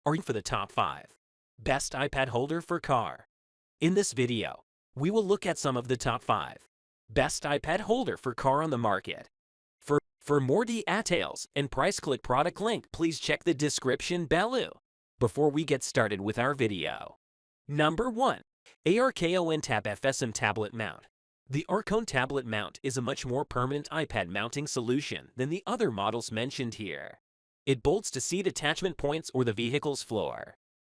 Are you for the top 5 best iPad holder for car? In this video, we will look at some of the top 5 best iPad holder for car on the market. For more details and price, click product link. Please check the description below. Before we get started with our video. Number 1. ARKON TAB-FSM tablet mount. The ARKON tablet mount is a much more permanent iPad mounting solution than the other models mentioned here. It bolts to seat attachment points or the vehicle's floor.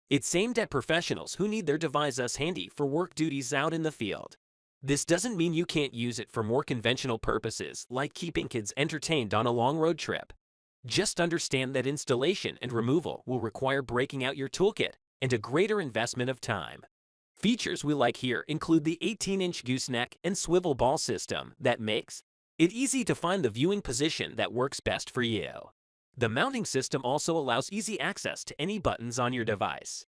It's aimed at professionals who need their devices handy for work duties out in the field. This doesn't mean you can't use it for more conventional purposes, like keeping kids entertained on a long road trip. Just understand that installation and removal will require breaking out your toolkit and a greater investment of time. Features we like here include the 18-inch gooseneck and swivel ball system that makes it easy to find the viewing position that works best for you. The mounting system also allows easy access to any buttons on your device.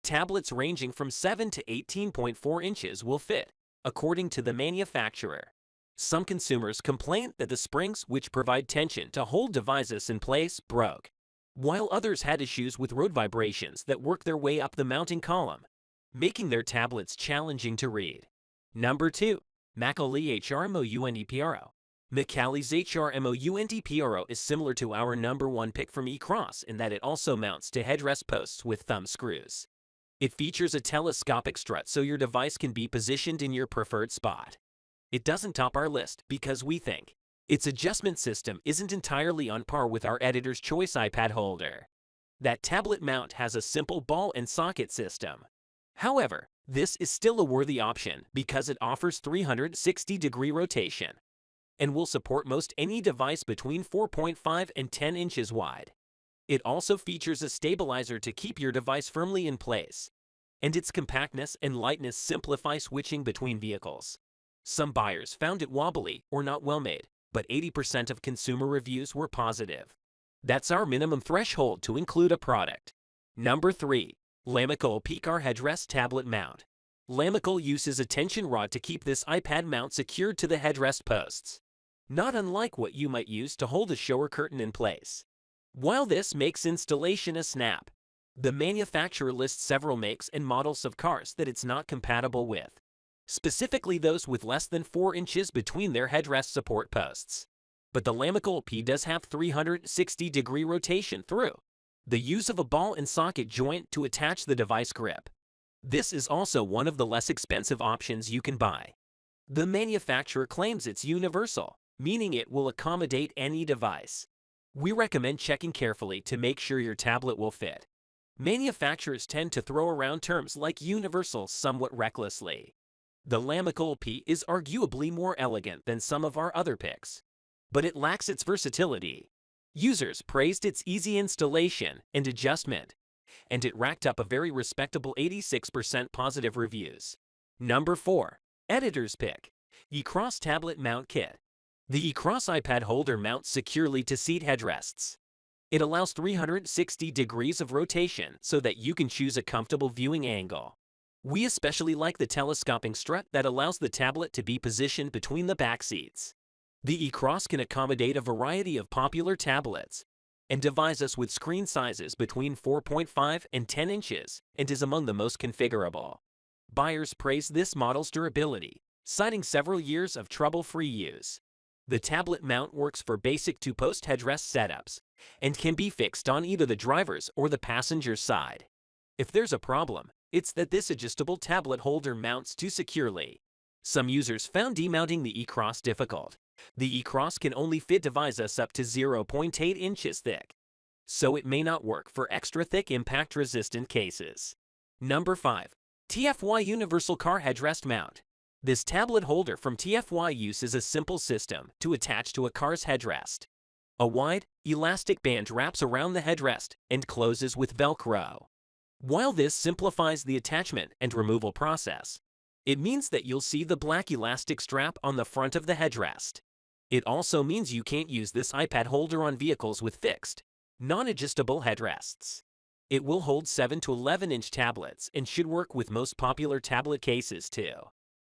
Tablets ranging from 7 to 18.4 inches will fit, according to the manufacturer. Some consumers complained that the springs which provide tension to hold devices in place broke, while others had issues with road vibrations that work their way up the mounting column, making their tablets challenging to read. Number 2. Macally HRMOUNTPRO. Macally's HRMOUNTPRO is similar to our number 1 pick from iKross in that it also mounts to headrest posts with thumb screws. It features a telescopic strut so your device can be positioned in your preferred spot. It doesn't top our list because we think its adjustment system isn't entirely on par with our editor's choice iPad holder. That tablet mount has a simple ball and socket system. However, this is still a worthy option because it offers 360-degree rotation and will support most any device between 4.5 and 10 inches wide. It also features a stabilizer to keep your device firmly in place, and its compactness and lightness simplify switching between vehicles. Some buyers found it wobbly or not well made, but 80% of consumer reviews were positive. That's our minimum threshold to include a product. Number 3. Lamicall Headrest tablet mount. Lamicall uses a tension rod to keep this iPad mount secured to the headrest posts, not unlike what you might use to hold a shower curtain in place. While this makes installation a snap, the manufacturer lists several makes and models of cars that it's not compatible with, specifically those with less than 4 inches between their headrest support posts. But the Lamicall P does have 360-degree rotation through the use of a ball and socket joint to attach the device grip. This is also one of the less expensive options you can buy. The manufacturer claims it's universal, meaning it will accommodate any device. We recommend checking carefully to make sure your tablet will fit. Manufacturers tend to throw around terms like universal somewhat recklessly. The Lamicall P is arguably more elegant than some of our other picks, but it lacks its versatility. Users praised its easy installation and adjustment, and it racked up a very respectable 86% positive reviews. Number 4. Editor's pick. iKross Tablet Mount Kit. The iKross iPad holder mounts securely to seat headrests. It allows 360 degrees of rotation so that you can choose a comfortable viewing angle. We especially like the telescoping strut that allows the tablet to be positioned between the back seats. The iKross can accommodate a variety of popular tablets and devices with screen sizes between 4.5 and 10 inches and is among the most configurable. Buyers praise this model's durability, citing several years of trouble-free use. The tablet mount works for basic two-post headrest setups and can be fixed on either the driver's or the passenger's side. If there's a problem, it's that this adjustable tablet holder mounts too securely. Some users found demounting the iKross difficult. The iKross can only fit devices up to 0.8 inches thick, so it may not work for extra thick impact-resistant cases. Number 5. TFY Universal Car Headrest Mount. This tablet holder from TFY uses a simple system to attach to a car's headrest. A wide, elastic band wraps around the headrest and closes with Velcro. While this simplifies the attachment and removal process, it means that you'll see the black elastic strap on the front of the headrest. It also means you can't use this iPad holder on vehicles with fixed, non-adjustable headrests. It will hold 7 to 11-inch tablets and should work with most popular tablet cases too.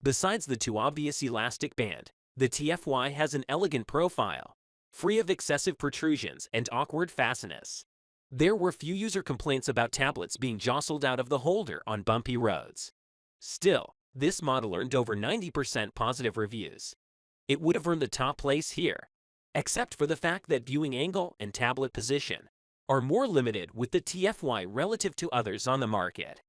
Besides the too obvious elastic band, the TFY has an elegant profile, free of excessive protrusions and awkward fastness. There were few user complaints about tablets being jostled out of the holder on bumpy roads. Still, this model earned over 90% positive reviews. It would have earned the top place here, except for the fact that viewing angle and tablet position are more limited with the TFY relative to others on the market.